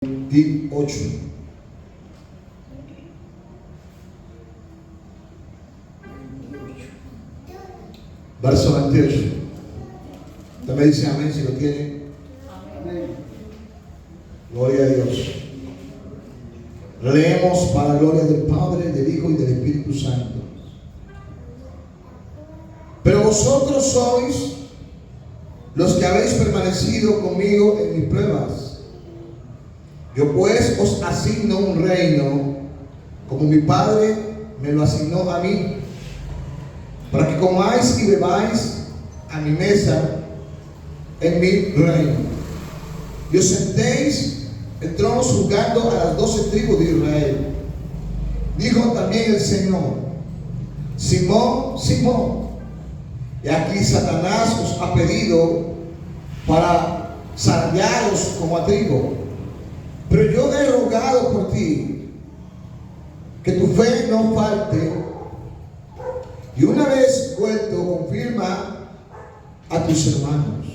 28. Verso 28. Usted me dice amén si lo tiene. Amén. Gloria a Dios. Leemos para la gloria del Padre, del Hijo y del Espíritu Santo. Pero vosotros sois los que habéis permanecido conmigo en mis pruebas. Yo pues os asigno un reino, como mi Padre me lo asignó a mí, para que comáis y bebáis a mi mesa en mi reino, y os sentéis en tronos juzgando a las 12 tribus de Israel. Dijo también el Señor: Simón, Simón, y aquí Satanás os ha pedido para saciaros como a trigo, pero yo he rogado por ti que tu fe no falte, y una vez vuelto confirma a tus hermanos.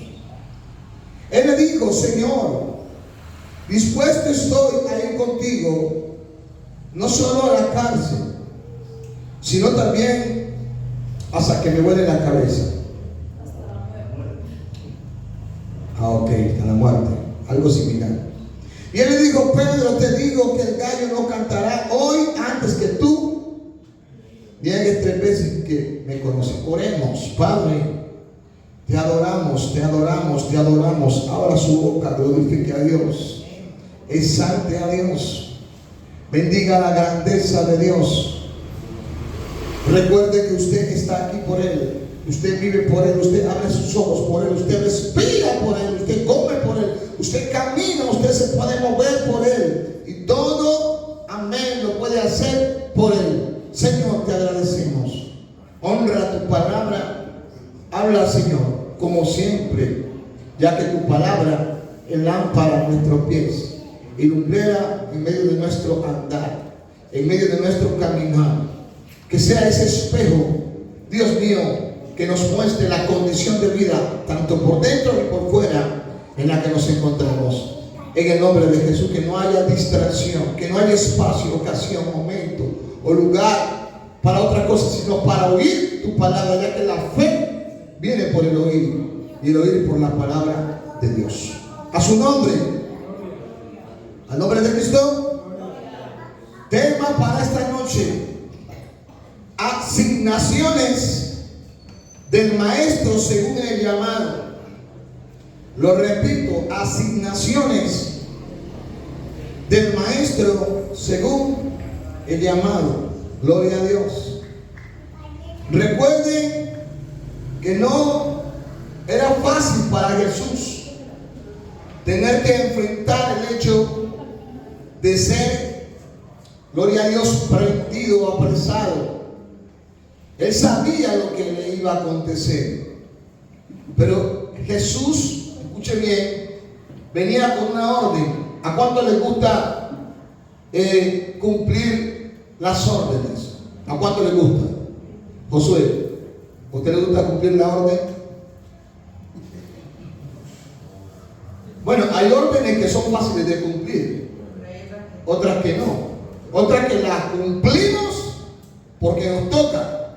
Él le dijo: Señor, dispuesto estoy a ir contigo, no solo a la cárcel, sino también hasta que me vuele la cabeza. Ok, hasta la muerte, algo similar. Y él le dijo: Pedro, te digo que el gallo no cantará hoy antes que tú niegues 3 veces que me conoces. Oremos. Padre, te adoramos, te adoramos, te adoramos. Abra su boca, glorifique a Dios, exalte a Dios, bendiga la grandeza de Dios. Recuerde que usted está aquí por Él, usted vive por Él, usted abre sus ojos por Él, usted respira por Él, usted come por Él, usted camina, usted se puede mover por Él, y todo, amén, lo puede hacer por Él. Señor, te agradecemos. Honra tu palabra. Habla, Señor, como siempre, ya que tu palabra es lámpara a nuestros pies y lumbrera en medio de nuestro andar, en medio de nuestro caminar. Que sea ese espejo, Dios mío, que nos muestre la condición de vida, tanto por dentro y por fuera, en la que nos encontramos. En el nombre de Jesús, que no haya distracción, que no haya espacio, ocasión, momento o lugar para otra cosa, sino para oír tu palabra, ya que la fe viene por el oír, y el oír por la palabra de Dios. A su nombre, al nombre de Cristo. Tema para esta noche: asignaciones del maestro según el llamado. Lo repito: asignaciones del maestro según el llamado. Gloria a Dios. Recuerden que no era fácil para Jesús tener que enfrentar el hecho de ser, gloria a Dios, prendido, apresado. Él sabía lo que le iba a acontecer, pero Jesús, escuche bien, venía con una orden. ¿A cuánto les gusta cumplir las órdenes? ¿A cuánto les gusta? Josué, ¿a usted le gusta cumplir la orden? Bueno, hay órdenes que son fáciles de cumplir, otras que no, otras que las cumplimos porque nos toca,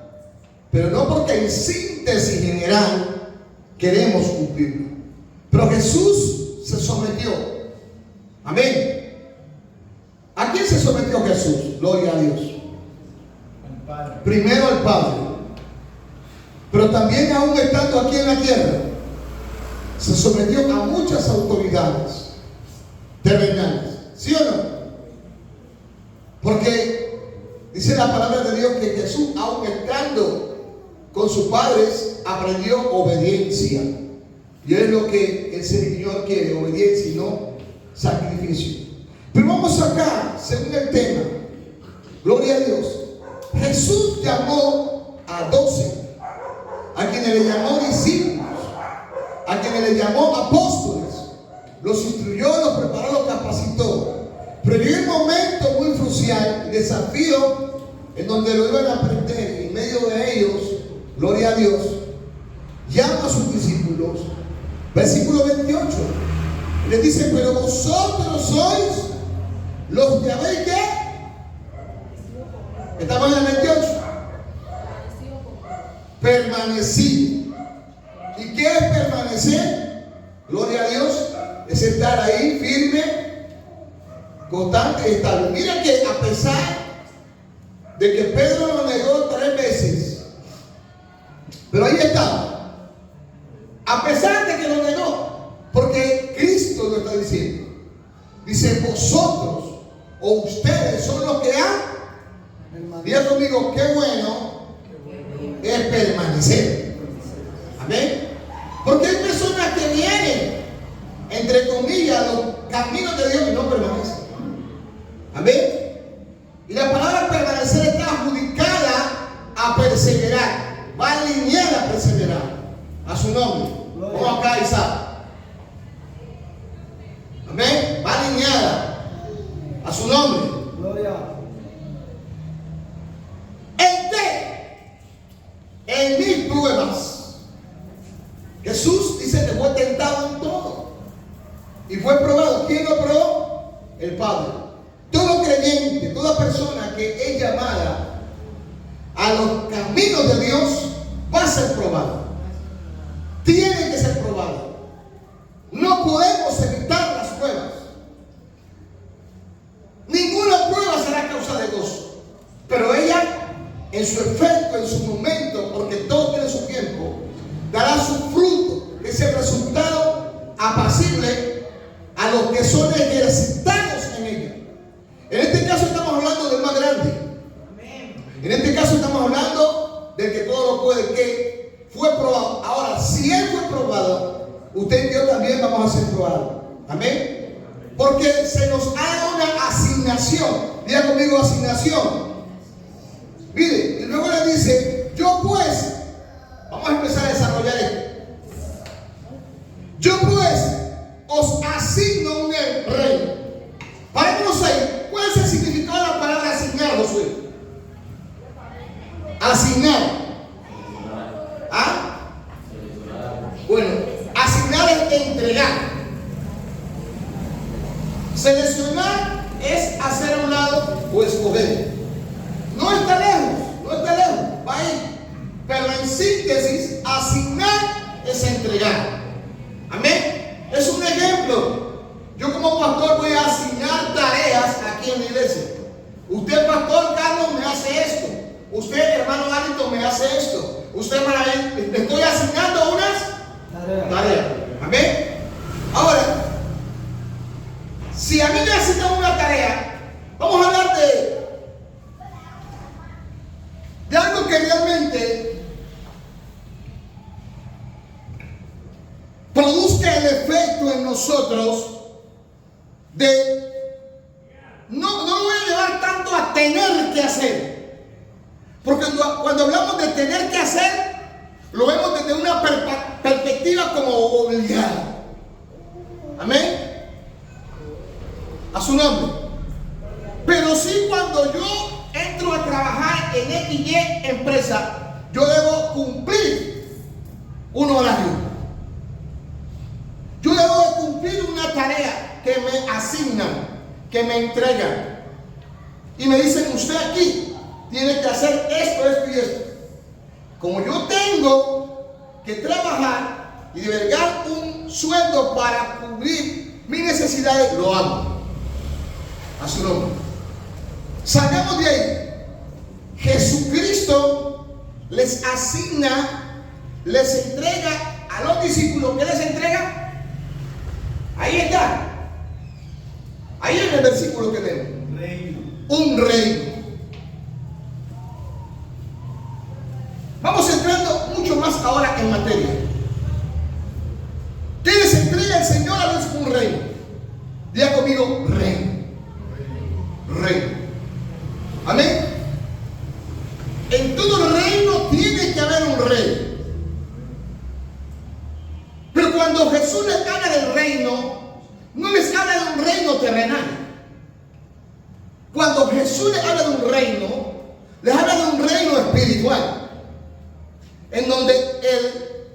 pero no porque en síntesis general queremos cumplirlo. Pero Jesús se sometió. Amén. ¿A quién se sometió Jesús? Gloria a Dios. Primero al Padre, pero también, aún estando aquí en la tierra, se sometió a muchas autoridades terrenales. ¿Sí o no? Porque dice la palabra de Dios que Jesús, aún estando con sus padres, aprendió obediencia. Y es lo que el Señor quiere: obediencia y no sacrificio. Pero vamos acá, según el tema. Gloria a Dios. Jesús llamó a 12, a quienes le llamó discípulos, a quienes le llamó apóstoles, los instruyó, los preparó, los capacitó. Pero llegó un momento muy crucial, el desafío, en donde lo iban a aprender. En medio de ellos, gloria a Dios, llama a sus discípulos. Versículo 28. Les dice, pero vosotros sois los que habéis ¿qué? Estamos en el 28. Permanecido. ¿Y qué es permanecer? Gloria a Dios. Es estar ahí firme, constante y estable. Mira que a pesar de que Pedro lo negó 3 veces, pero ahí estaba. A pesar de que lo negó, porque Cristo lo está diciendo. Dice, vosotros o ustedes son los que han. Diga conmigo, qué bueno es permanecer. Amén. Porque hay personas que vienen, entre comillas, los caminos de Dios y no permanecen. Amén. Y la palabra permanecer está adjudicada a perseverar. Va alineada a perseverar. A su nombre. Vamos acá, Isaac. Amén. Va alineada a su nombre. Gloria. En mis pruebas. Jesús dice que fue tentado en todo. Y fue probado. ¿Quién lo probó? El Padre. Todo creyente, toda persona que es llamada a los caminos de Dios va a ser probado. Tiene que ser probado. No podemos evitar las pruebas. Ninguna prueba será causa de gozo. Pero ella, en su efecto, en su momento, porque todo tiene su tiempo, dará su fruto, que es el resultado apacible a los que son ejercitados en ella. En este caso estamos hablando del más grande. En este caso estamos hablando del que todo lo puede, que fue probado. Ahora, si él fue probado, usted y yo también vamos a ser probados. Amén. Porque se nos haga una asignación. Diga conmigo, asignación. Mire, y luego le dice, yo pues, vamos a empezar a desarrollar esto. Yo pues os asigno un reino. Para que no sé, ¿cuál es el significado de la palabra asignar, Josué? Asignar. ¿Ah? Bueno, asignar es entregar. Seleccionar es hacer a un lado o escoger. No está lejos, va ahí. Pero en síntesis, asignar es entregar. Amén. Es un ejemplo. Yo como pastor voy a asignar tareas aquí en la iglesia. Usted, pastor Carlos, me hace esto. Usted, hermano Alito, me hace esto. Usted, hermana, le estoy asignando unas tareas. Amén. Ahora, si a mí me asignan una tarea, vamos a hablar de algo que realmente produzca el efecto en nosotros de no lo voy a llevar tanto a tener que hacer, porque cuando hablamos de tener que hacer lo vemos desde una perspectiva como obligada. Amén. A su nombre. Pero sí, cuando yo entro a trabajar en XY empresa, yo debo cumplir un horario. Yo debo de cumplir una tarea que me asignan, que me entregan. Y me dicen, usted aquí tiene que hacer esto, esto y esto. Como yo tengo que trabajar y liberar un sueldo para cubrir mis necesidades, lo hago. A su nombre. Salgamos de ahí. Jesucristo les asigna, les entrega a los discípulos. ¿Qué les entrega? Ahí está. Ahí en el versículo que leemos. Un reino. Vamos entrando mucho más ahora en materia. ¿Qué les entrega el Señor a los un reino? Diga conmigo, reino. Reino. Amén. En todo reino tiene que haber un rey. Pero cuando Jesús les habla del reino, no les habla de un reino terrenal. Cuando Jesús les habla de un reino, les habla de un reino espiritual, en donde el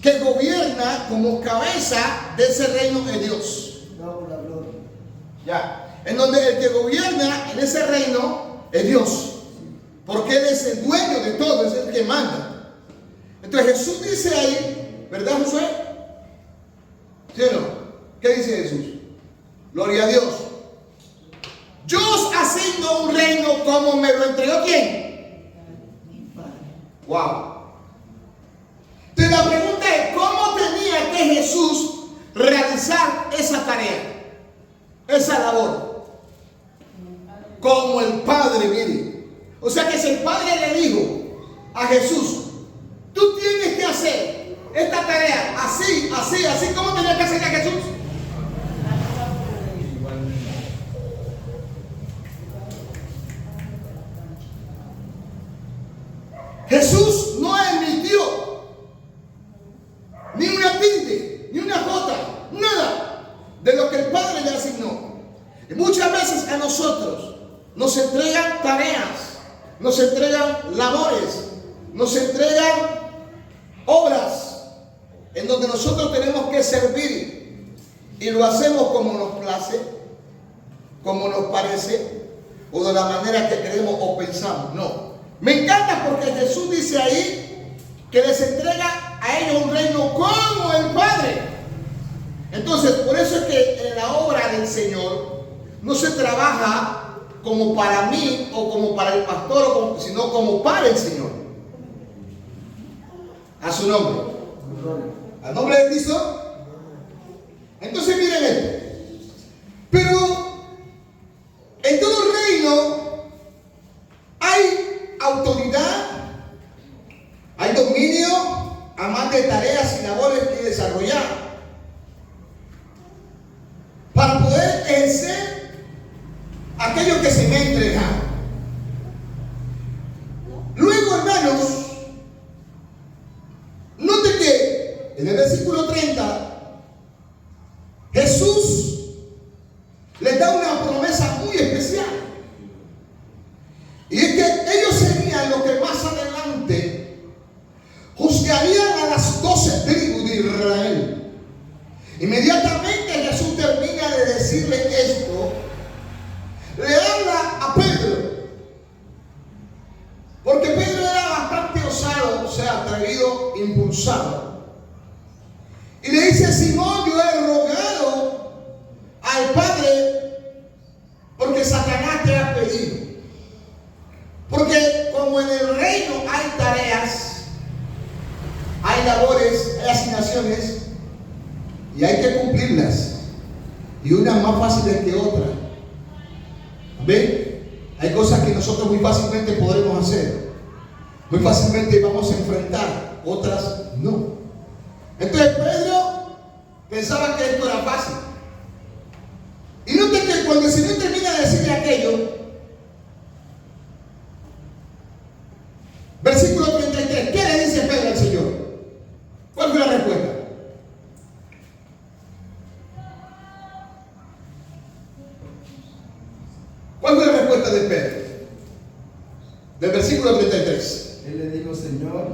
que gobierna como cabeza de ese reino es Dios. Ya. En donde el que gobierna en ese reino es Dios. Porque Él es el dueño de todo, es el que manda. Entonces Jesús dice ahí, ¿verdad, Josué? ¿Sí o no? ¿Qué dice Jesús? Gloria a Dios. Yo os asigno un reino como me lo entregó ¿quién? Wow. Entonces la pregunta es, ¿cómo tenía que Jesús realizar esa tarea, esa labor? Como el Padre, mire. O sea que si el Padre le dijo a Jesús, tú tienes que hacer esta tarea así, así, así, ¿cómo tenía que hacerla Jesús? Jesús no emitió ni una tilde, ni una jota, nada de lo que el Padre le asignó. Y muchas veces a nosotros nos entregan tareas, nos entregan labores, nos entregan obras en donde nosotros tenemos que servir y lo hacemos como nos place, como nos parece o de la manera que queremos o pensamos. No. Me encanta porque Jesús dice ahí que les entrega a ellos un reino como el Padre. Entonces, por eso es que en la obra del Señor no se trabaja como para mí o como para el pastor, sino como para el Señor. A su nombre. Al nombre de Cristo. Entonces miren esto. Pero en todo reino hay autoridad, hay dominio, además de tareas y labores que desarrollar para poder ejercer aquello que se me ha entregado. Luego, hermanos, note que en el versículo 30 Jesús les da una promesa muy especial. Y es que ellos serían los que más adelante juzgarían a las 12 tribus de Israel. Inmediatamente Jesús termina de decirle esto, le habla a Pedro, porque Pedro era bastante osado, o sea, atrevido, impulsado. Y le dice: Simón, yo he rogado al Padre porque Satanás te ha pedido. Porque como en el reino hay tareas, hay labores, hay asignaciones, y hay que cumplirlas, y unas más fáciles que otras. ¿Ven? Hay cosas que nosotros muy fácilmente podremos hacer, muy fácilmente vamos a enfrentar, otras no. Entonces Pedro pensaba que esto era fácil. Y noten que cuando el Señor termina de decirle aquello, versículo 33, ¿qué le dice Pedro al Señor? ¿Cuál fue la respuesta? ¿Cuál fue la respuesta de Pedro? Del versículo 33. Él le dijo: Señor,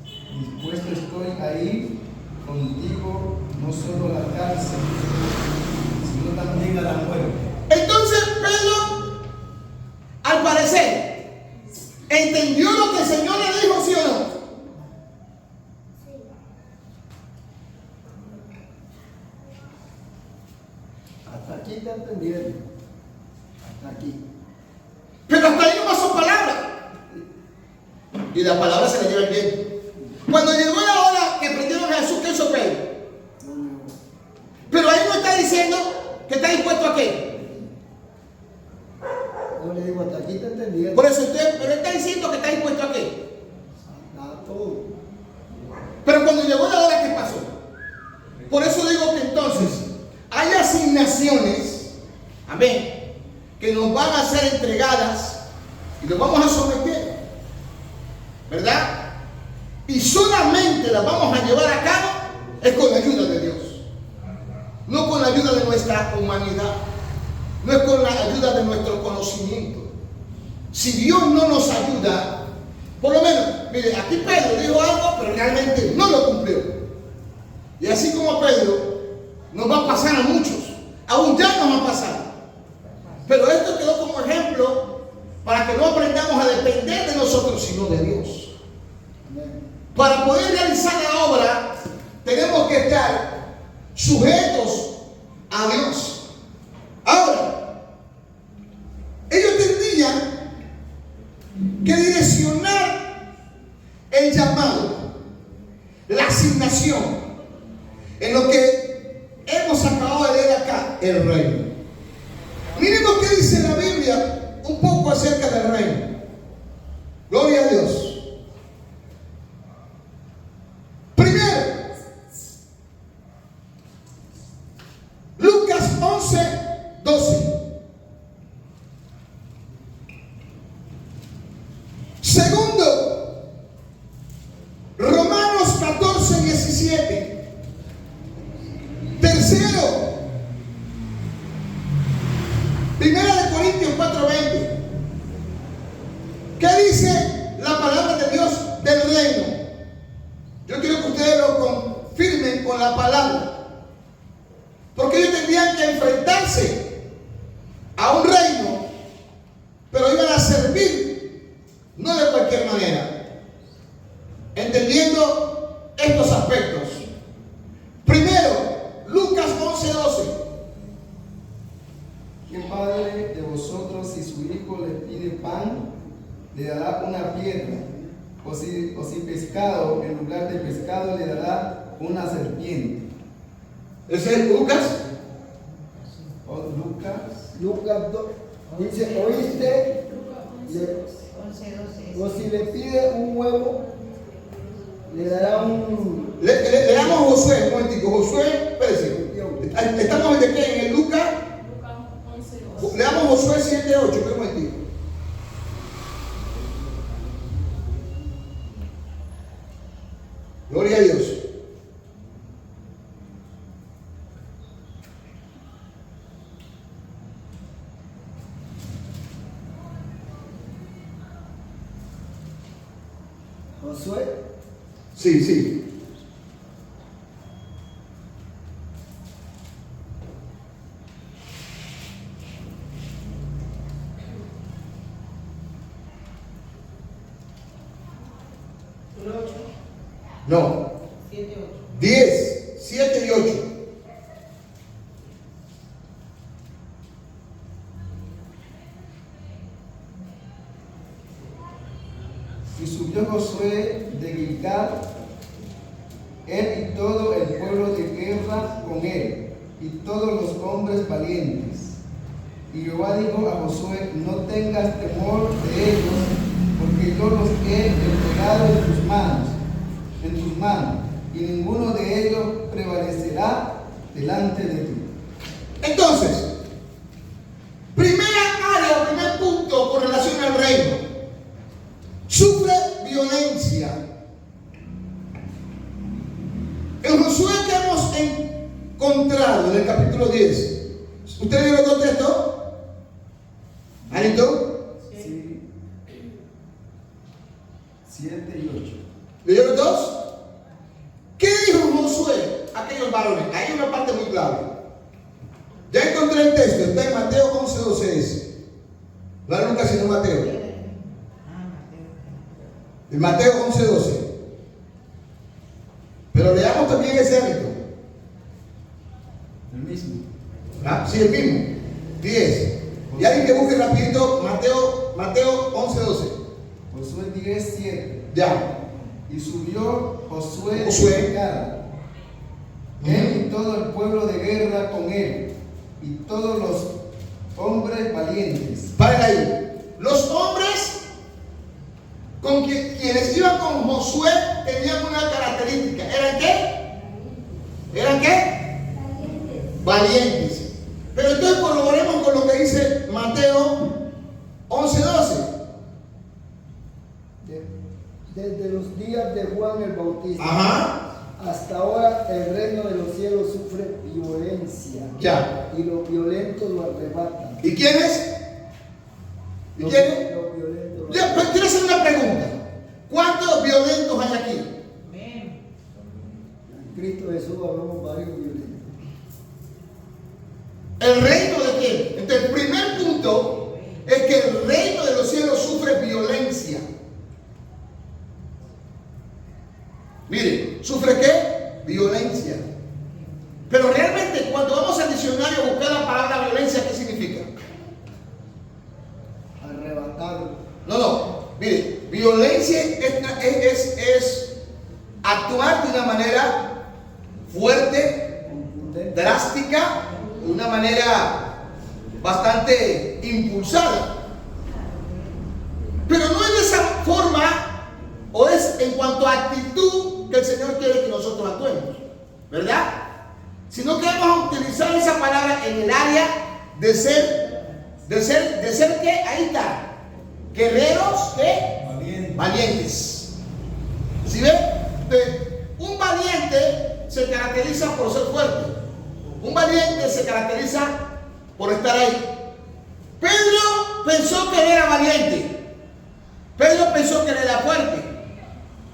dispuesto estoy a ir contigo, no solo a la cárcel, sino también a la muerte. Entonces Pedro, al parecer, entendió lo que el Señor le dijo, ¿sí o no? Hasta aquí te entendieron. Hasta aquí. Pero hasta ahí no pasó palabra. Y la palabra se la lleva el viento. Cuando llegó la hora que prendieron a Jesús, ¿qué hizo Pedro? Pero ahí no está diciendo que está dispuesto a qué. Yo le digo: hasta aquí te entendieron. Por eso usted, pero él está diciendo que está dispuesto a qué. A todo. Pero cuando llegó la hora, ¿qué pasó? Por eso digo que entonces hay asignaciones, amén, que nos van a ser entregadas y nos vamos a someter, ¿verdad? Y solamente las vamos a llevar a cabo es con la ayuda de Dios, no con la ayuda de nuestra humanidad, no es con la ayuda de nuestro conocimiento. Si Dios no nos ayuda, por lo menos, mire, aquí Pedro dijo algo, pero realmente no lo cumplió. Y así como a Pedro, nos va a pasar a muchos. Aún ya nos va a pasar. Pero esto quedó como ejemplo para que no aprendamos a depender de nosotros, sino de Dios. Para poder realizar la obra, tenemos que estar sujetos a Dios. Ahora, ellos tendrían que direccionar el llamado, la asignación, en lo que hemos acabado de leer acá, el reino. Miren lo que dice la Biblia un poco acerca del reino. Gloria a Dios. Primero, Lucas 11:12. Segundo, Romanos 14:17. Tercero, Primera de Corintios 4:20. ¿Qué dice la palabra de Dios del reino? Yo quiero que ustedes lo confirmen con la palabra. Porque ellos tendrían que enfrentarse a un reino, pero iban a servir, no de cualquier manera. Entendiendo estos aspectos. Primero, Lucas 11:12. ¿Qué padre de vosotros, si su hijo le pide pan, le dará una piedra? O si pescado, en lugar de pescado, le dará una serpiente. ¿Ese es Lucas? O Lucas. Lucas 2, dice, oíste, o si le pide un huevo, le dará un... Le damos Josué, un momentico. Josué, espérese. Estamos en qué, en el Lucas. Le damos Josué 7:8, espera un momentico. Gloria a Dios. Josué, Sí, sí. No. 10, 7 y 8. Y subió Josué de Gilgal, él y todo el pueblo de guerra con él, y todos los hombres valientes. Y Jehová dijo a Josué: no tengas temor de ellos, porque yo los he entregado en tus manos, y ninguno de ellos prevalecerá delante de ti. Entonces, primera área o primer punto con relación al reino. Sufre violencia. En Josué que hemos encontrado en el capítulo 10. ¿Usted leyó los dos textos? ¿Alito? Sí. 7 y 8. ¿Leyó los dos? ¿Qué dijo Josué a aquellos varones? Hay una parte muy clave. Ya encontré el texto, está en Mateo 11:12. No es Lucas, sino Mateo. En Mateo 11:12. Pero leamos también ese ámbito. El mismo. ¿Ah? Sí, el mismo. 10. Y alguien que busque rapidito Mateo 11:12. Josué 10:7. Ya. Y subió Josué de Josué. Gilgal, él y todo el pueblo de guerra con él, y todos los hombres valientes. Paren ahí. Los hombres con quienes iban con Josué tenían una característica. ¿Eran qué? ¿Eran qué? Valientes. Pero entonces corroboremos con lo que dice Mateo 11:12. desde los días de Juan el Bautista Ajá. hasta ahora el reino de los cielos sufre violencia. Ya. Y los violentos lo arrebatan. ¿Y quiénes? ¿Y quiénes? Los violentos lo Ya, pero quiero hacer una pregunta. ¿Cuántos violentos hay aquí? Cristo Cristo Jesús hablamos varios violentos. ¿El reino de quién? Entonces, el primer punto es que el reino de los cielos sufre violencia. Mire, ¿sufre qué? Violencia. Pero realmente, cuando vamos al diccionario a buscar la palabra violencia, ¿qué significa? Arrebatado. No. Mire, violencia es actuar de una manera fuerte, Contundente. drástica, de una manera bastante impulsada. Pero no es de esa forma, o es en cuanto a actitud que el Señor quiere que nosotros actuemos, ¿verdad? Sino que vamos a utilizar esa palabra en el área de ser ¿qué? Ahí está. Guerreros, ¿qué? Valientes. ¿Sí ve? Un valiente se caracteriza por ser fuerte. Un valiente se caracteriza por estar ahí. Pedro pensó que él era valiente. Pedro pensó que él era fuerte.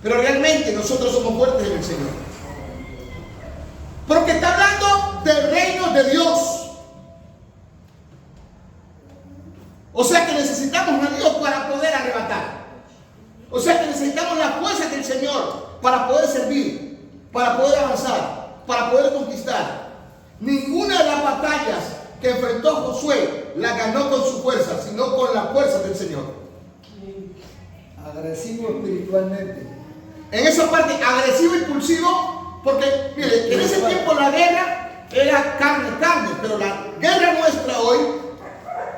Pero realmente nosotros somos fuertes en el Señor. Porque está hablando del reino de Dios. O sea que necesitamos a Dios para poder arrebatar. O sea que necesitamos la fuerza del Señor para poder servir, para poder avanzar, para poder conquistar. Ninguna de las batallas que enfrentó Josué la ganó con su fuerza, sino con la fuerza del Señor. Agresivo espiritualmente. En esa parte, agresivo, impulsivo, porque mire, en ese tiempo la guerra era carne, pero la guerra nuestra hoy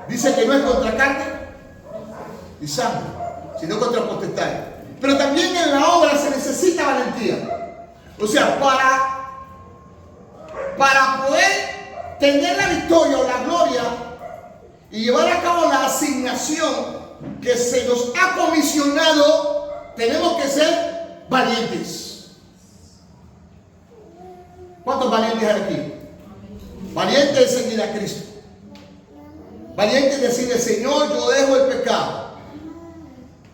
dice que no es contra carne y sangre, sino contra potestades. Pero también en la obra se necesita valentía. O sea, para poder tener la victoria o la gloria y llevar a cabo la asignación que se nos ha comisionado, tenemos que ser valientes. ¿Cuántos valientes hay aquí? Valientes de seguir a Cristo. Valientes de decirle, Señor, yo dejo el pecado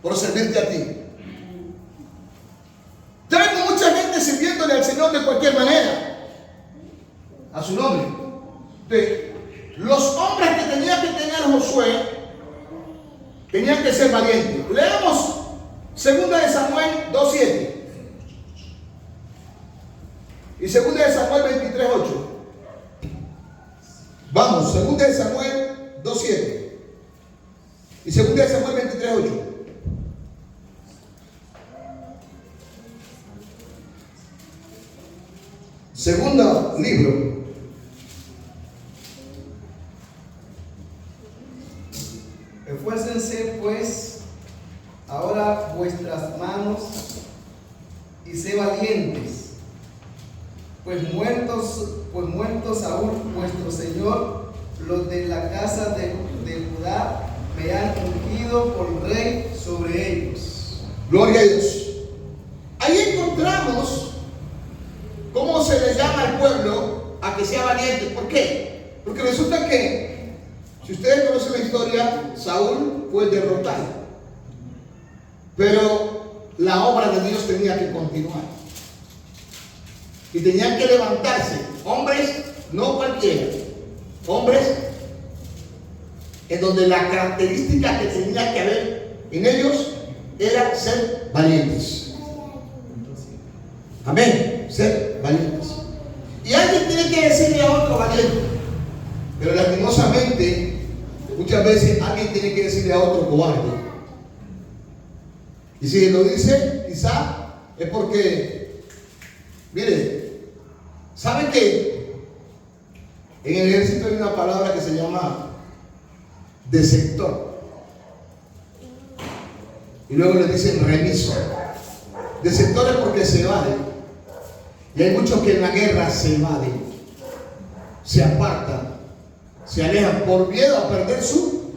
por servirte a ti. Tenemos mucha gente sirviéndole al Señor de cualquier manera, a su nombre. Los hombres que tenía que tener Josué tenían que ser valientes. Leemos 2 de Samuel 2:7 y 2 de Samuel 23:8. Vamos, 2 de Samuel 2:7 y 2 de Samuel 23:8. Segundo libro. Esfuércense pues ahora vuestras manos y sé valientes, pues muertos Saúl vuestro señor, los de la casa de Judá me han ungido por rey sobre ellos. Gloria a Dios. Ahí encontramos cómo se le llama al pueblo a que sea valiente. ¿Por qué? Porque resulta que, si ustedes conocen la historia, Saúl fue derrotado, pero la obra de Dios tenía que continuar y tenían que levantarse hombres, no cualquiera, hombres en donde la característica que tenía que haber en ellos era ser valientes. Amén, ser valientes. Y alguien tiene que decirle a otro valiente, pero lastimosamente muchas veces alguien tiene que decirle a otro cobarde. Y si lo dice, quizá es porque, mire, ¿saben que en el ejército hay una palabra que se llama desertor? Y luego le dicen remiso. Desertor es porque se evaden. Y hay muchos que en la guerra se evaden, se apartan, se alejan por miedo a perder su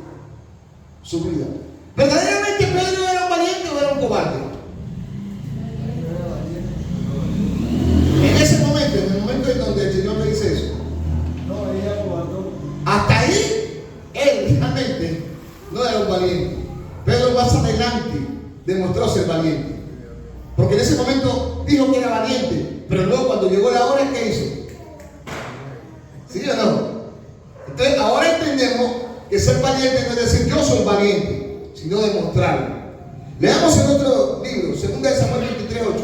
vida. ¿Verdaderamente Pedro era un valiente o era un cobarde? En ese momento, en el momento en donde el Señor le dice eso, No, ella guardó. hasta ahí, él realmente no era un valiente. Pedro más adelante demostró ser valiente. Porque en ese momento dijo que era valiente, Pero luego cuando llegó la hora, ¿qué hizo? ¿Sí o no? Entonces ahora entendemos que ser valiente no es decir yo soy valiente, sino demostrarlo. Leamos en otro libro, 2 Samuel 23:8.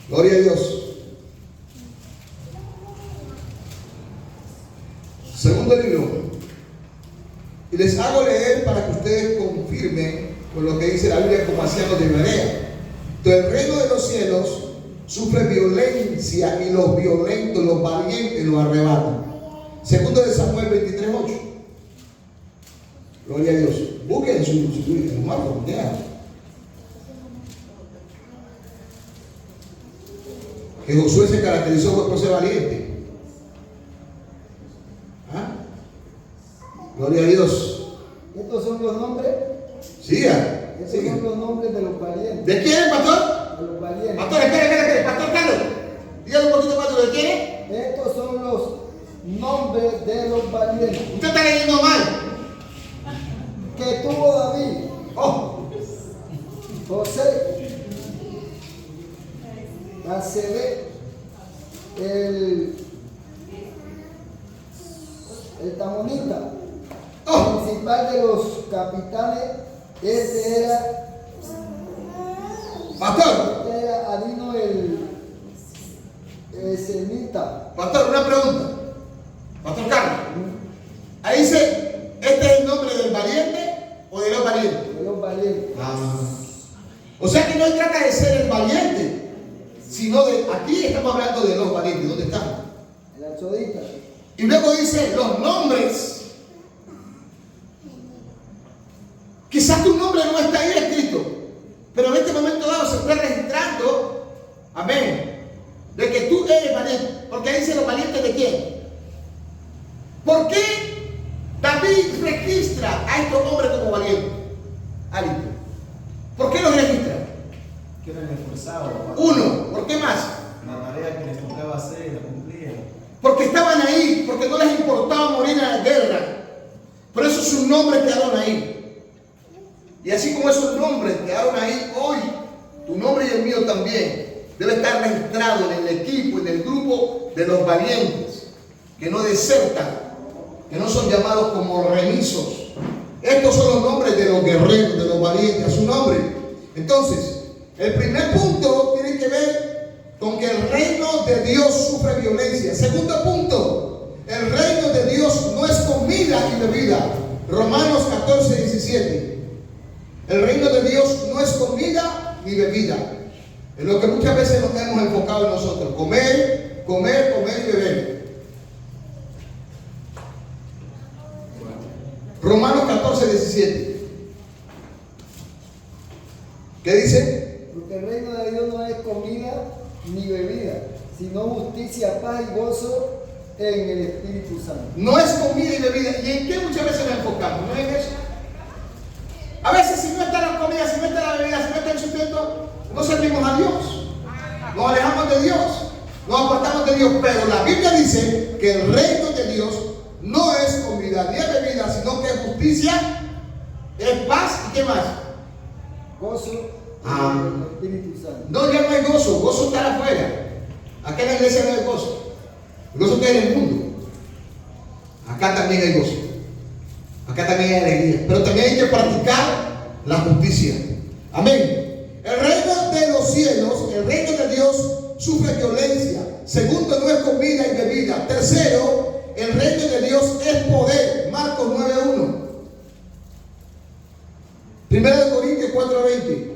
Gloria a Dios. Segundo libro. Y les hago leer para que ustedes confirmen con lo que dice la Biblia como ancianos de Berea. Entonces, el reino de los cielos sufre violencia y los violentos, los valientes lo arrebatan. Segundo de Samuel 23:8. Gloria a Dios. Busquen su marco. Que Josué se caracterizó por ser valiente. ¿Ah? Gloria a Dios. Estos son los nombres. Siga. Estos Siga. son los nombres de los valientes. ¿De quién, pastor? De los valientes. Pastor, espere. Pastor Carlos. Dígale un poquito más de quién es. Estos son los nombres de los valientes Usted está leyendo mal. que tuvo David. Oh, José, Basebet, el Tamonita, oh. principal de los capitanes. Este Pastor, era Adino el Semita. pastor, una pregunta. Pastor Carlos. Ahí dice, ¿este es el nombre del valiente o de los valientes? De los valientes. O sea que no se trata de ser el valiente, sino de, aquí estamos hablando de los valientes. ¿Dónde están? El Axodita. Y luego dice los nombres. Quizás tu nombre no está ahí escrito, pero en este momento dado se está registrando, amén, de que tú eres valiente. Porque ahí dice los valientes de quién. ¿Por qué David registra a estos hombres como valientes? Alguien. ¿Por qué los registra? Que eran esforzados. Uno. ¿Por qué más? La tarea que les tocaba hacer la cumplían. Porque estaban ahí, porque no les importaba morir en la guerra. Por eso sus nombres quedaron ahí. Y así como esos nombres quedaron ahí, hoy tu nombre y el mío también debe estar registrado en el equipo, en el grupo de los valientes, que no desertan, que no son llamados como remisos. Estos son los nombres de los guerreros, de los valientes, a su nombre. Entonces, el primer punto tiene que ver con que el reino de Dios sufre violencia. Segundo punto, el reino de Dios no es comida y bebida. Romanos 14:17. El reino de Dios no es comida ni bebida. En lo que muchas veces nos hemos enfocado en nosotros. Comer y beber. Romanos 14:17. ¿Qué dice? Porque el reino de Dios no es comida ni bebida, sino justicia, paz y gozo en el Espíritu Santo. No es comida y bebida. ¿Y en qué muchas veces nos enfocamos? ¿No es eso? A veces si no está la comida, si no está la bebida, si no está el sustento, no servimos a Dios. Nos alejamos de Dios. Nos apartamos de Dios. Pero la Biblia dice que el reino de Dios no es comida ni es bebida, sino que es justicia, es paz y ¿qué más? Gozo en el Espíritu Santo. No, ya no hay gozo. Gozo está afuera. Acá en la iglesia no hay gozo. El gozo está en el mundo. Acá también hay gozo. Acá también hay alegría. Pero también hay que practicar la justicia. Amén. El reino de los cielos, el reino de Dios, sufre violencia. Segundo, no es comida y bebida. Tercero, el reino de Dios es poder. Marcos 9:1. Primero de Corintios 4:20.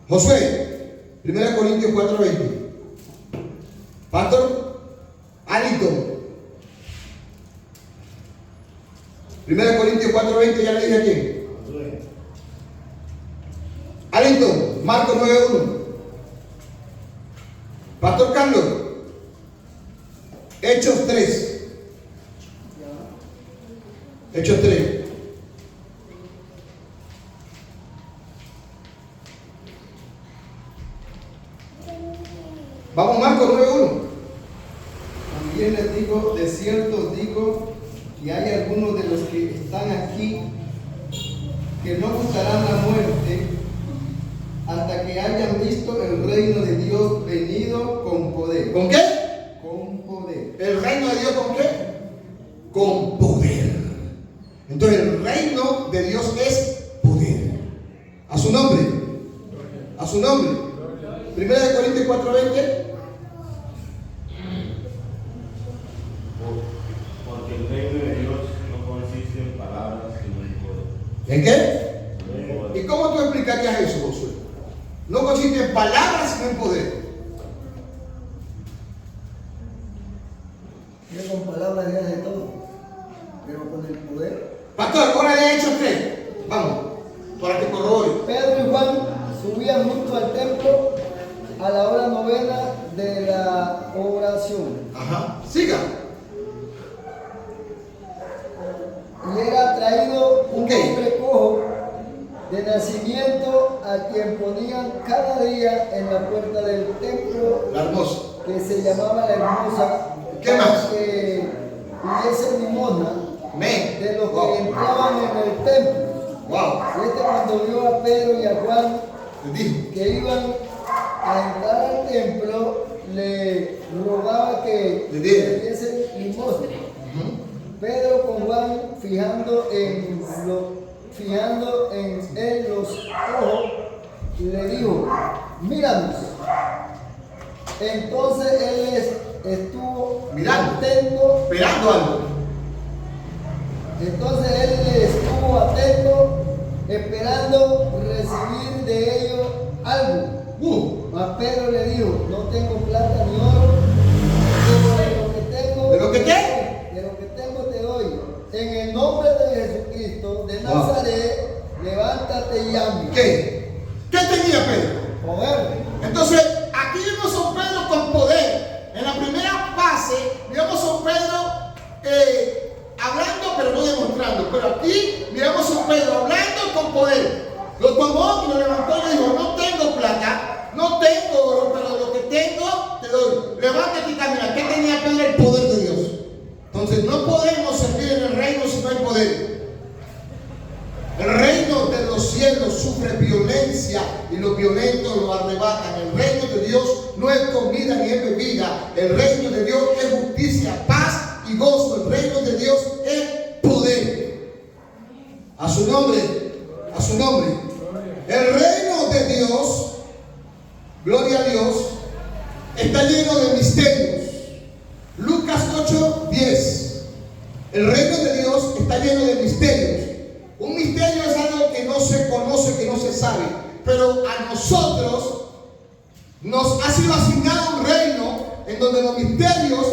Josué, 1 Corintios 4:20. Pastor Alito. 1 Corintios 4:20, ya le dije a quién. Alito, Marcos 9:1. Pastor Carlos, Hechos 3. Hechos 3. Vamos, Marcos 9:1. También les digo, de cierto os digo, y hay algunos de los que están aquí que no gustarán la muerte hasta que hayan visto el reino de Dios venido con poder. ¿Con qué? Con poder. ¿El reino de Dios con qué? Con poder. Entonces el reino de Dios es poder. A su nombre. A su nombre. 1 Corintios 4:20. Porque el reino de Dios no consiste en palabras, sino en poder. ¿En qué? En poder. ¿Y cómo tú explicarías eso, Josué? No consiste en palabras, sino en poder. Yo con palabras ya de todo, pero con el poder. Pastor, ahora le he hecho 3. Vamos, para que corrobore. Pedro y Juan subían junto al templo a la hora novena de la oración. Ajá. Siga. Y era traído un Ok. hombre cojo de nacimiento a quien ponían cada día en la puerta del templo, La hermosa. que se llamaba la Hermosa, ¿Qué para más? que pidiese limosna Amén. de los Wow. que entraban en el templo. Wow. Y cuando vio a Pedro y a Juan Les dijo. que iban a entrar al templo, le rogaba que Le diera. le diesen limosna. Pedro con Juan fijando en él los ojos, le dijo: míranos. Entonces él estuvo Mirando. atento. Esperando algo. Entonces él estuvo atento, esperando recibir de ellos algo. Mas Pedro le dijo: no tengo plata ni oro, pero de lo que tengo, ¿De lo que qué? de lo que tengo te doy. En el nombre de Jesucristo de Nazaret, levántate y anda. ¿Qué? ¿Qué tenía Pedro? Poder. Entonces, aquí vemos a un Pedro con poder. En la primera fase, vemos a un Pedro hablando pero no demostrando. Pero aquí miramos a un Pedro hablando con poder. Lo tomó y lo levantó y le dijo: no tengo plata, no tengo oro, pero lo que tengo te doy. Levántate y camina. ¿Qué tenía Pedro? El poder de Dios. Entonces no podemos servir en el reino si no hay poder. El reino de los cielos sufre violencia y los violentos lo arrebatan. El reino de Dios no es comida ni es bebida. El reino de Dios es justicia, paz y gozo. El reino de Dios es poder. A su nombre, a su nombre. El reino de Dios, gloria a Dios, está lleno de misterios. Lucas 8:10. El reino de Dios está lleno de misterios. Un misterio es algo que no se conoce, que no se sabe. Pero a nosotros nos ha sido asignado un reino en donde los misterios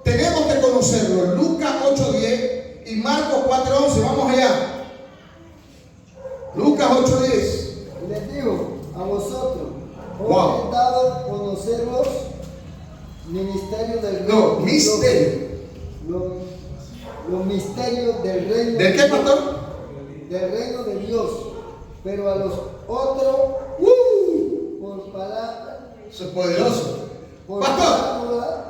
tenemos que conocerlos. Lucas 8:10 y Marcos 4:11. Vamos allá. Lucas 8:10. Y les digo a vosotros: os Wow. he dado conocer los ministerios del reino. No, misterio. Los misterios del reino. ¿De qué, Dios. pastor? Del reino de Dios, pero a los otros por palabra, Eso es poderoso. por Pastor, parábola,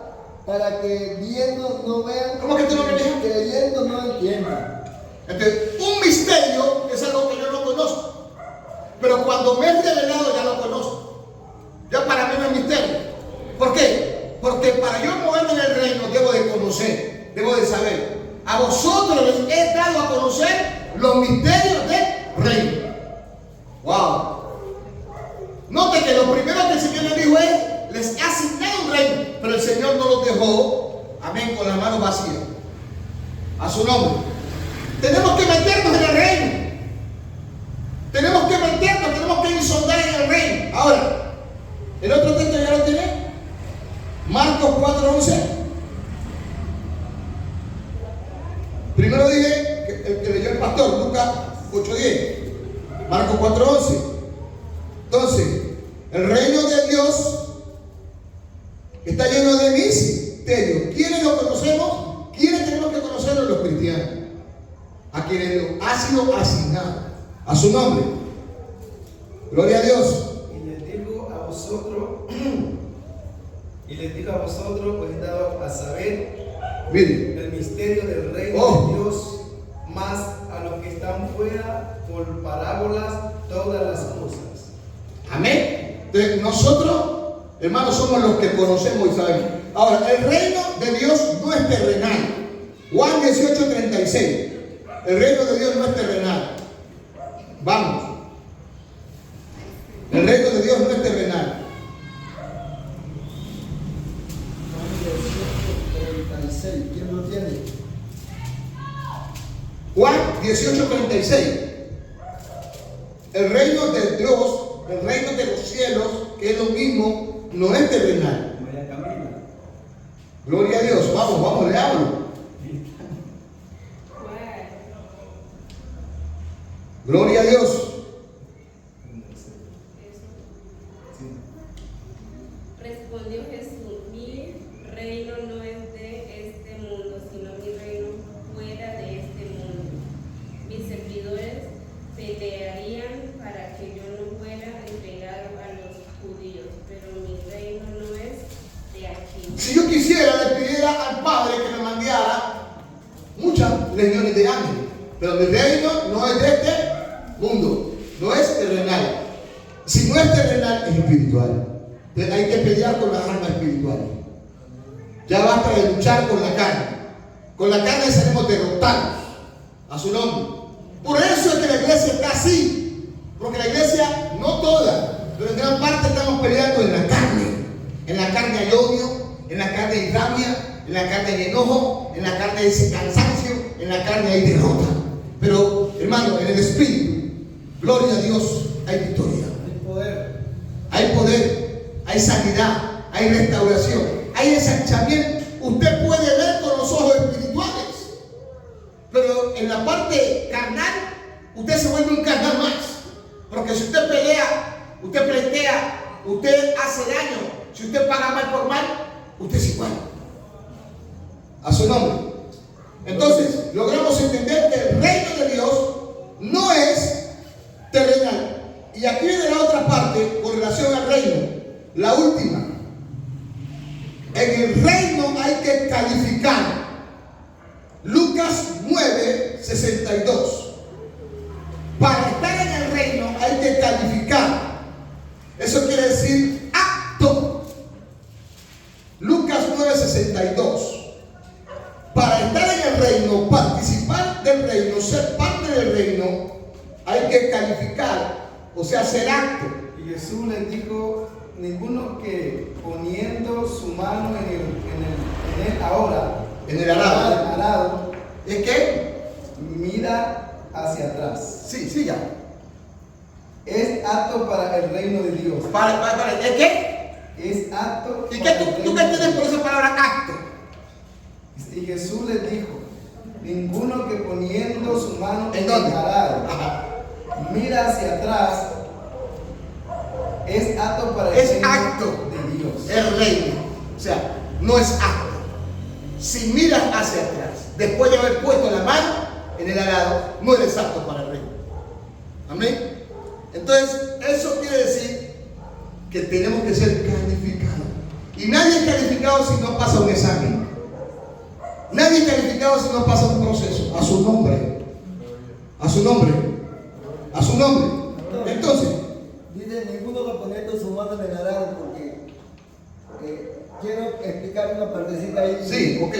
para que viendo no vean, ¿cómo que tú no me dices? creyendo no entiendan. entonces, un misterio es algo que yo no conozco. Pero cuando me es revelado ya lo conozco. Ya para mí no es misterio. ¿Por qué? Porque para yo moverme en el reino debo de conocer, debo de saber. A vosotros les he dado a conocer los misterios del reino. Wow. Note que lo primero que el Señor les dijo es: les he asignado un reino. Pero el Señor no los dejó, amén, con las manos vacías. A su nombre. Tenemos que meternos en el reino. Tenemos que meternos, tenemos que insondar en el reino. Ahora, el otro texto ya lo tiene. Marcos 4:11. Primero dije el que leyó el pastor, Lucas 8:10. Marcos 4:11. Entonces, el reino de Dios está lleno de misterios. ¿Quiénes lo conocemos? ¿Quiénes tenemos que conocerlo? Los cristianos. A quienes lo ha sido asignado. A su nombre. Gloria a Dios. Y les digo a vosotros, os he dado a saber Miren, el misterio del reino Oh. de Dios, más a los que están fuera, por parábolas, todas las cosas. amén. Entonces, nosotros, hermanos, somos los que conocemos y sabemos. Ahora, el reino de Dios no es terrenal. Juan 18:36. El reino de Dios no es terrenal. Vamos. El reino de Dios no es terrenal. Juan 18:36. ¿Quién lo tiene? Juan 18:36. El reino de Dios, el reino de los cielos, que es lo mismo, no es terrenal. María Camila. Gloria a Dios. Vamos, vamos, le hablo. Gloria a Dios. Respondió Jesús, mi reino no es de este mundo, sino mi reino fuera de este mundo. Mis servidores pelearían para que yo no fuera entregado a los judíos, pero mi reino no es de aquí. Si yo quisiera, le pidiera al Padre que me mandara muchas legiones de ángeles, pero mi reino no es de este mundo, no es terrenal. Si no es terrenal, es espiritual. Entonces hay que pelear con las armas espirituales. Ya basta de luchar con la carne. Con la carne seremos derrotados a su nombre. Por eso es que la iglesia está así. Porque la iglesia, no toda, pero en gran parte estamos peleando en la carne. En la carne hay odio, en la carne hay rabia, en la carne hay enojo, en la carne hay cansancio, en la carne hay derrota. Pero, hermano, en el espíritu, gloria a Dios, hay victoria. Hay poder. Hay poder, hay sanidad, hay restauración, hay ensanchamiento. Usted puede ver con los ojos espirituales, pero en la parte carnal, usted se vuelve un carnal más. Porque si usted pelea, usted pletea, usted hace daño, si usted paga mal por mal, usted es igual. A su nombre. Entonces, logramos entender que el reino de Dios no es terrenal. Y aquí viene la otra parte con relación al reino, la última. En el reino hay que calificar. Lucas 9:62. Para estar en el reino hay que calificar. Eso quiere decir acto. Lucas 9:62. Para estar en el reino, participar del reino, ser parte del reino, hay que calificar, o sea, hacer acto. Y Jesús les dijo, ninguno que poniendo su mano en el ahora, En el arado. arado, ¿Es qué? mira hacia atrás. Sí, sí, ya. Es apto para el reino de Dios. ¿Es qué? Es apto. ¿Y para qué el tú reino qué de tienes por Dios. esa palabra acto? Y Jesús les dijo, ninguno que poniendo su mano ¿En en dónde? el arado, Ajá. mira hacia atrás, es apto para el Es reino acto. de Dios. El reino. O sea, no es acto. Si miras hacia atrás, después de haber puesto la mano en el arado, no eres apto para el reino. Amén. Entonces, eso quiere decir que tenemos que ser calificados. Y nadie es calificado si no pasa un examen. Nadie es calificado si no pasa un proceso. A su nombre. A su nombre. A su nombre. Entonces, Dice ninguno que poniendo su mano en el arado porque quiero explicar una partecita ahí. sí, ok.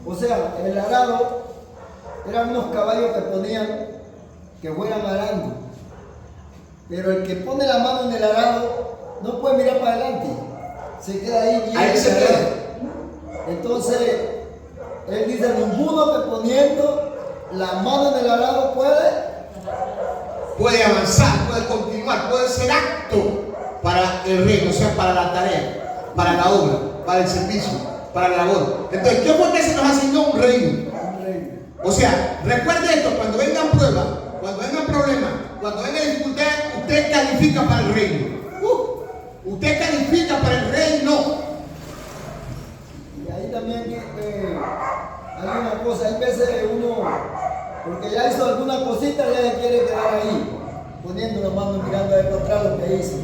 O sea, en el arado eran unos caballos que ponían que fueran arando. Pero el que pone la mano en el arado no puede mirar para adelante. Se queda ahí bien. Ahí se queda. Entonces, él dice, ninguno que poniendo la mano en el arado Puede avanzar, puede continuar, puede ser acto para el reino, o sea, para la tarea, para la obra, para el servicio, para la labor. Entonces, ¿qué fue que se nos asignó un reino? O sea, recuerde esto, cuando vengan pruebas, cuando vengan problemas, cuando venga dificultad, usted califica para el reino. Usted califica para el reino. Y ahí también hay una cosa, hay veces uno, porque ya hizo alguna cosita, ya se quiere quedar ahí, poniendo la mano mirando ahí para atrás lo que hizo.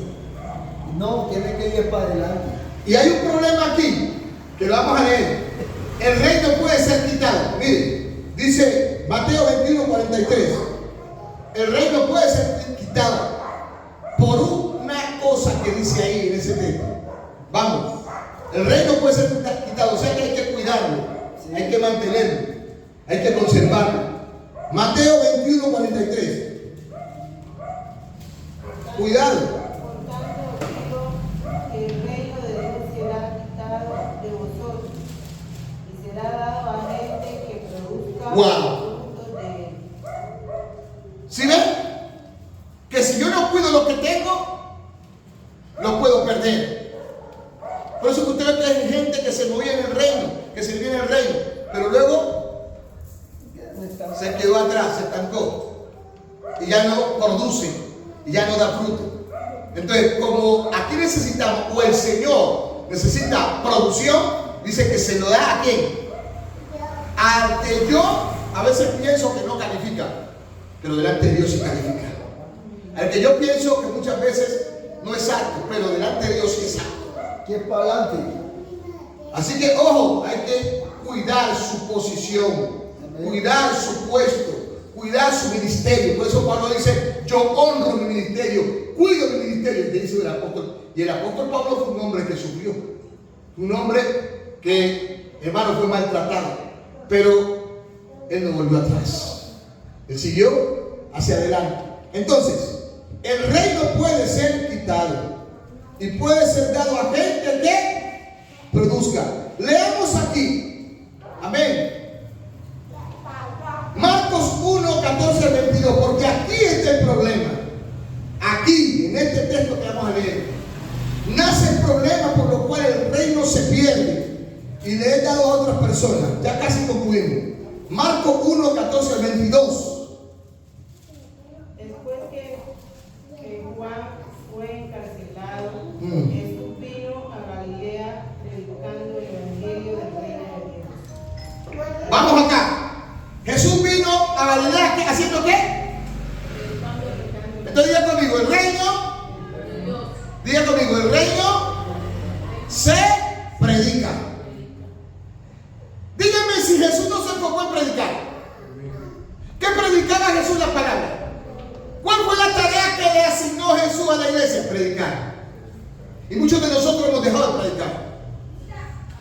No, tiene que ir para adelante. Y hay un problema aquí, que lo vamos a leer. el reino puede ser quitado. Mire, dice Mateo 21:43. El reino puede ser quitado por una cosa que dice ahí en ese texto. Vamos, el reino puede ser quitado, o sea que hay que cuidarlo, hay que mantenerlo, hay que conservarlo. Mateo 21:43. Cuidado. Por tanto os digo que el reino de Dios será quitado de vosotros y será dado a gente que produzca frutos de él. ¿Sí ven? Que si yo no cuido lo que tengo, lo puedo perder. Por eso que ustedes ven gente que se movía en el reino, que servía en el reino, pero luego se quedó atrás, se estancó y ya no produce y ya no da fruto. Entonces, como aquí necesitamos, o el Señor necesita producción, dice que se lo da a quién. Al que yo a veces pienso que no califica, pero delante de Dios sí califica. Al que yo pienso que muchas veces no es apto, pero delante de Dios sí es apto. ¿Qué es para adelante? Así que ojo, hay que cuidar su posición, cuidar su puesto, cuidar su ministerio. Por eso Pablo dice, yo honro mi ministerio, cuido mi ministerio. Y dice el apóstol. Y el apóstol Pablo fue un hombre que sufrió, un hombre que, hermano, fue maltratado, pero él no volvió atrás, él siguió hacia adelante. Entonces, el reino puede ser quitado y puede ser dado a gente que produzca. Leamos aquí, amén, Marcos 1, 14 al 22, porque aquí está el problema. Aquí, en este texto que vamos a leer, nace el problema por lo cual el reino se pierde y le he dado a otras personas. Ya casi concluimos. Marcos 1, 14 al 22. Después que Juan fue encarcelado, Jesús vino a Galilea predicando el evangelio del reino de Dios. Vamos acá. Jesús vino a Galilea, ¿qué? ¿Haciendo qué? Entonces diga conmigo, el reino, diga conmigo, el reino se predica. Dígame si Jesús no se enfocó en predicar. ¿Qué predicaba Jesús la palabra? ¿Cuál fue la tarea que le asignó Jesús a la iglesia? Predicar. Y muchos de nosotros hemos dejado de predicar.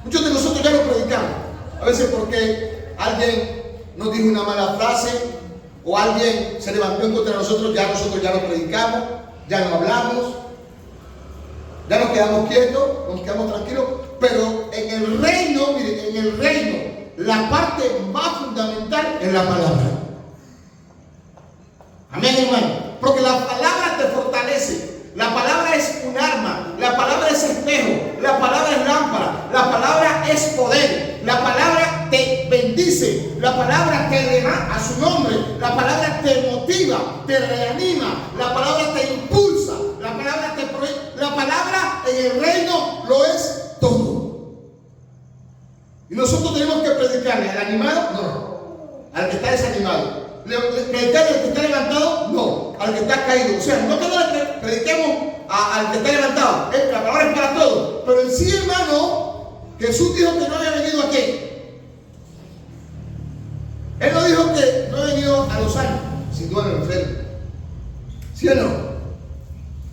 Muchos de nosotros ya no predicamos. A veces porque alguien nos dijo una mala frase o alguien se levantó en contra de nosotros ya no predicamos, ya no hablamos, ya nos quedamos quietos, nos quedamos tranquilos. Pero en el reino, miren, en el reino, la parte más fundamental es la palabra. Amén, hermano. Porque la palabra te fortalece. La palabra es un arma, la palabra es espejo, la palabra es lámpara, la palabra es poder, la palabra te bendice, la palabra te eleva a su nombre, la palabra te motiva, te reanima, la palabra te impulsa, la palabra te proyecta, la palabra en el reino lo es todo. Y nosotros tenemos que predicarle al animado, no, al que está desanimado. ¿Predicar al que está levantado? No, al que está caído. O sea, no que no le prediquemos al que está levantado. La palabra es para todos. Pero en sí, hermano, Jesús dijo que no había venido a qué. Él no dijo que no ha venido a los sanos, sino a los enfermos. ¿Sí o no?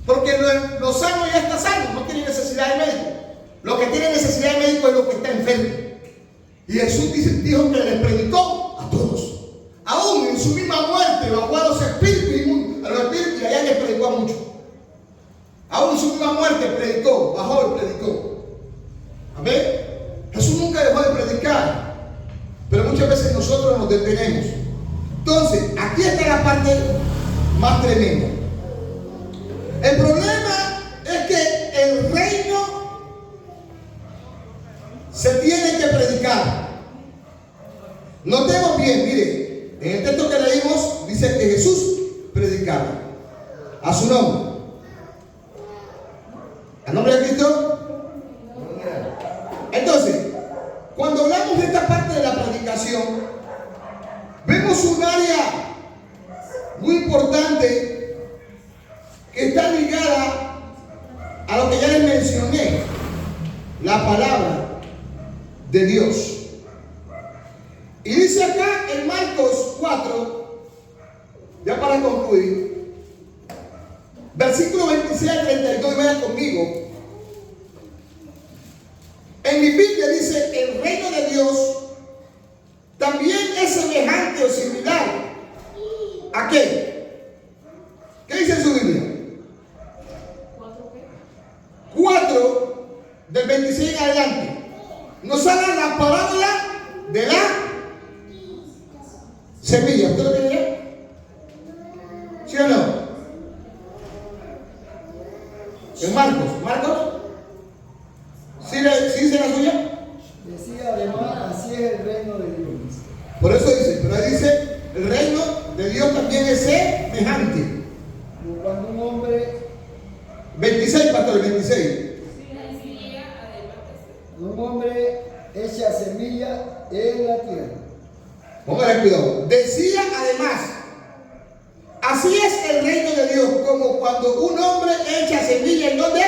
Porque los sanos ya están sanos, no tienen necesidad de médico. Lo que tiene necesidad de médico es lo que está enfermo. Y Jesús dijo que les predicó a todos. Aún en su misma muerte bajó a los espíritus inmundos, a los espíritus, y allá les predicó a muchos. Aún en su misma muerte predicó, bajó y predicó. Amén. Jesús nunca dejó de predicar, pero muchas veces nosotros nos detenemos. Entonces, aquí está la parte más tremenda. El problema es que el reino se tiene que predicar. Notemos bien, mire. En el texto que leímos dice que Jesús predicaba a su nombre. ¿Al nombre de Cristo? Entonces, cuando hablamos de esta parte de la predicación, vemos un área muy importante que está ligada a lo que ya les mencioné, la palabra de Dios. Y dice acá en Marcos 4, ya para concluir, versículo 26 al 32, vayan conmigo. En mi Biblia dice, el reino de Dios también es semejante o similar. ¿A qué? ¿Qué dice en su Biblia? 4 del 26 en adelante. Nos habla la parábola de la semilla. ¿Usted lo tiene ya? ¿Sí o no? En Marcos. ¿Sí dice la suya? Decía además, así es el reino de Dios. Por eso dice, pero ahí dice, el reino de Dios también es semejante. Como cuando un hombre, 26, pastor, 26. un hombre echa semilla en la tierra. Póngale cuidado. Decía además, así es el reino de Dios, como cuando un hombre echa semilla en ¿dónde?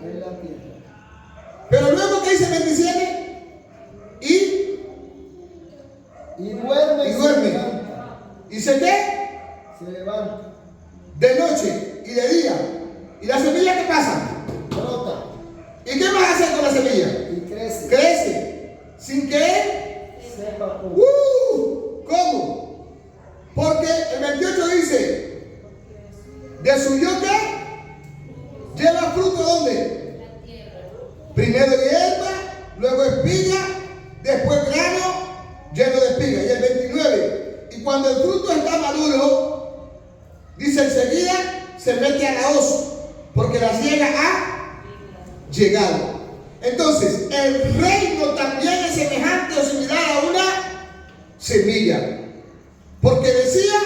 En la tierra. Pero luego que dice 27, Y duerme. y Se duerme. levanta. ¿Y se qué? Se levanta. De noche y de día. ¿Y la semilla qué pasa? Brota. ¿Y qué vas a hacer con la semilla? Y crece. Crece. ¿Sin que? Sepa cómo. ¿Cómo? Porque el 28 dice, de su yo ¿qué? Lleva fruto ¿dónde? Primero hierba, luego espiga, después grano lleno de espiga. Y el 29, y cuando el fruto está maduro, dice enseguida, se mete a la hoz, porque la siega ha llegado. Entonces, el reino también es semejante o similar a una semilla. Porque decía,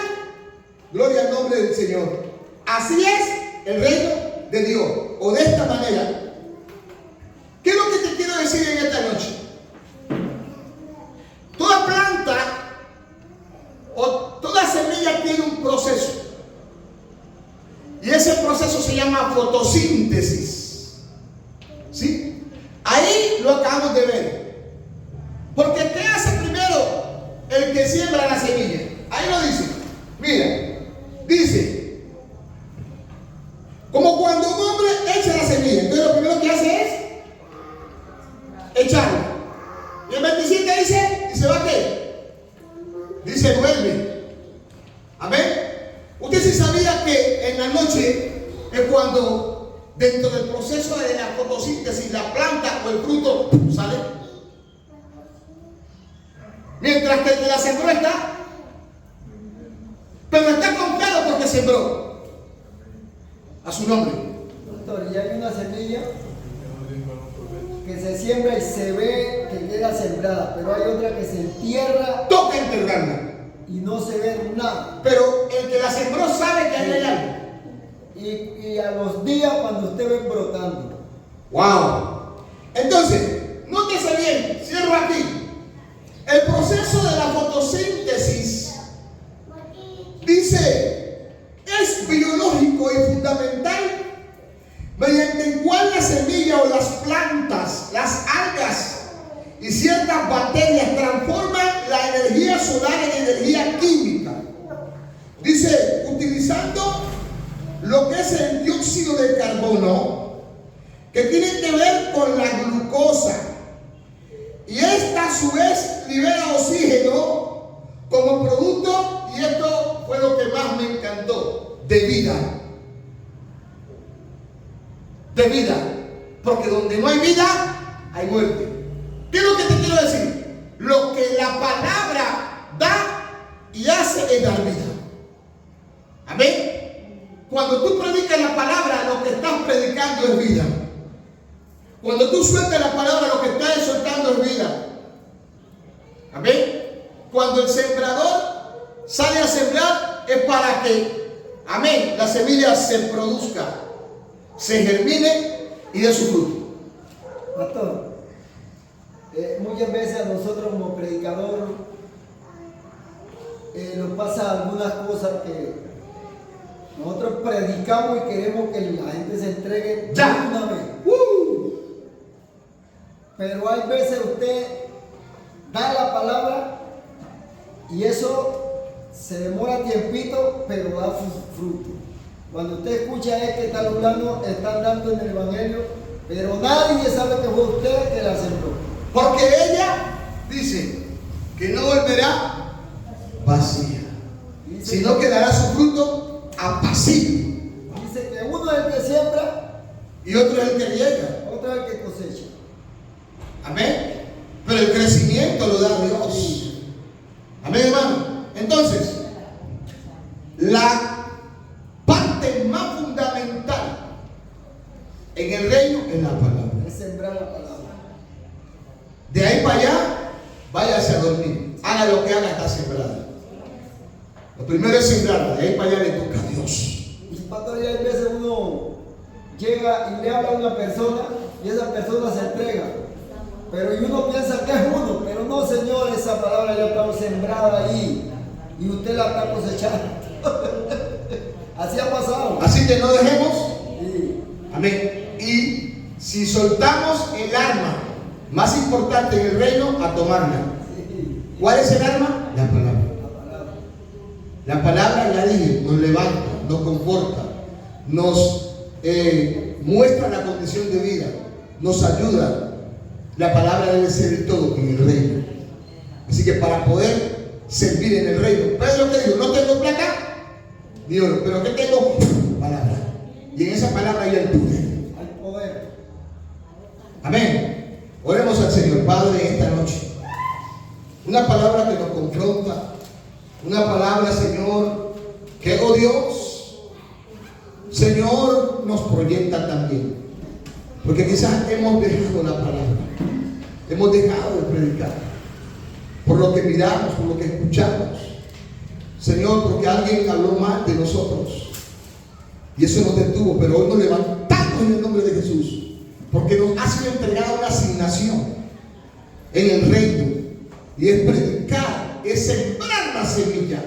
gloria al nombre del Señor, así es el reino de Dios, o de esta manera. ¿Qué es lo que te quiero decir en esta noche? Toda planta o toda semilla tiene un proceso. Y ese proceso se llama fotosíntesis. ¿Sí? Ahí lo acabamos de ver. Porque ¿qué hace primero el que siembra la semilla? Ahí lo dice. Mira, dice, como cuando un hombre echa la semilla. Entonces lo primero que hace es echarla. Y el 27 dice, ¿y se va a qué? Dice, duerme. Amén. Usted sí sabía que en la noche es cuando dentro del proceso de la fotosíntesis la planta o el fruto sale. Mientras que el que la sembró está, pero está confiado porque sembró a su nombre. Doctor, y hay una semilla que se siembra y se ve que queda sembrada, pero hay otra que se entierra Toca enterrarla. y no se ve nada. Pero el que la sembró sabe que ahí hay algo. Y a los días cuando usted ve brotando. Wow. Entonces, nótese bien, cierro aquí. El proceso de la fotosíntesis, dice, es biológico y fundamental, mediante el cual la semilla o las plantas, las algas y ciertas bacterias transforman la energía solar en energía química. Dice, utilizando lo que es el dióxido de carbono, que tiene que ver con la glucosa, y esta a su vez libera oxígeno como producto, y esto fue lo que más me encantó, de vida. De vida. Porque donde no hay vida, hay muerte. ¿Qué es lo que te quiero decir? Lo que la palabra da y hace es dar vida. Amén. Cuando tú predicas la palabra, lo que estás predicando es vida. Cuando tú sueltas la palabra, lo que estás soltando es vida. Amén. Cuando el sembrador sale a sembrar, es para que, amén, la semilla se produzca, se germine y dé su fruto. Pastor, muchas veces a nosotros como predicador nos pasa algunas cosas que nosotros predicamos y queremos que la gente se entregue Ya. una vez. Pero hay veces usted da la palabra Y eso se demora tiempito, pero da fruto. Cuando usted escucha que están hablando, están dando en el Evangelio, pero nadie sabe que fue usted que la sembró. Porque ella dice que no volverá vacía, sino que dará su fruto apacible. Dice que uno es el que siembra Y otro es el que riega. otro es el que cosecha. Amén. Pero el crecimiento lo da Dios. Amén, hermano. Entonces, la parte más fundamental en el reino es la palabra. Es sembrar la palabra. De ahí para allá, váyase a dormir. Haga lo que haga, está sembrada. Lo primero es sembrarla. De ahí para allá le toca a Dios. Y pastor, ya hay veces uno llega y le habla a una persona y esa persona se entrega. Pero y uno piensa que es uno, pero no, Señor, esa palabra ya está sembrada ahí y usted la está cosechando. Así ha pasado. Así que no dejemos. Sí. Amén. Y si soltamos el arma más importante en el reino, a tomarla. ¿Cuál es el arma? La palabra. La palabra, ya dije, nos levanta, nos conforta, nos muestra la condición de vida, nos ayuda. La palabra debe ser todo en el reino. Así que para poder servir en el reino, Pedro que dijo, no tengo plata ni oro, pero ¿qué tengo? Palabra. Y en esa palabra hay el poder. Hay poder. Amén. Oremos al Señor. Padre, esta noche, una palabra que nos confronta, una palabra, Señor, que, oh Dios, Señor, nos proyecta también. Porque quizás hemos dejado la palabra, hemos dejado de predicar, por lo que miramos, por lo que escuchamos. Señor, porque alguien habló mal de nosotros, y eso nos detuvo, pero hoy nos levantamos en el nombre de Jesús, porque nos ha sido entregada una asignación en el reino, y es predicar, es sembrar la semilla.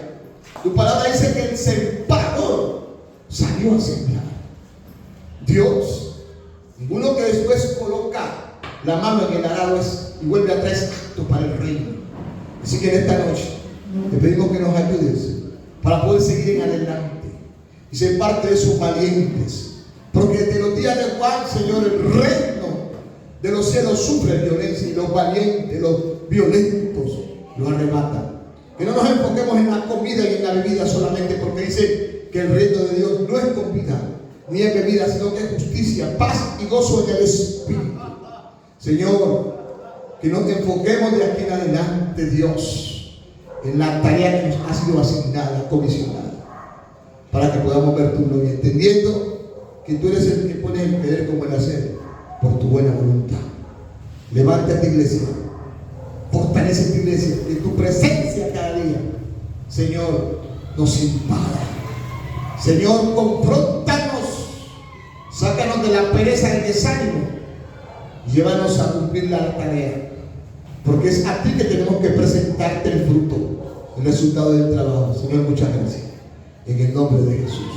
Tu palabra dice que el sembrador salió a sembrar. Dios, ninguno que después coloca la mano en el arado y vuelve a traer acto para el reino. Así que en esta noche te pedimos que nos ayudes para poder seguir en adelante y ser parte de esos valientes. Porque desde los días de Juan, Señor, el reino de los cielos sufre violencia y los valientes, los violentos lo arrebatan. Que no nos enfoquemos en la comida y en la bebida solamente, porque dice que el reino de Dios no es comida ni es bebida, sino que es justicia, paz y gozo en el Espíritu. Señor, que nos enfoquemos de aquí en adelante, Dios, en la tarea que nos ha sido asignada, comisionada, para que podamos ver tu gloria, entendiendo que tú eres el que pone el querer como el hacer, por tu buena voluntad. Levanta a tu iglesia, fortalece tu iglesia, que tu presencia cada día, Señor, nos invada. Señor, confróntanos, sácanos de la pereza y el desánimo y llévanos a cumplir la tarea, porque es a ti que tenemos que presentarte el fruto, el resultado del trabajo. Señor, muchas gracias en el nombre de Jesús.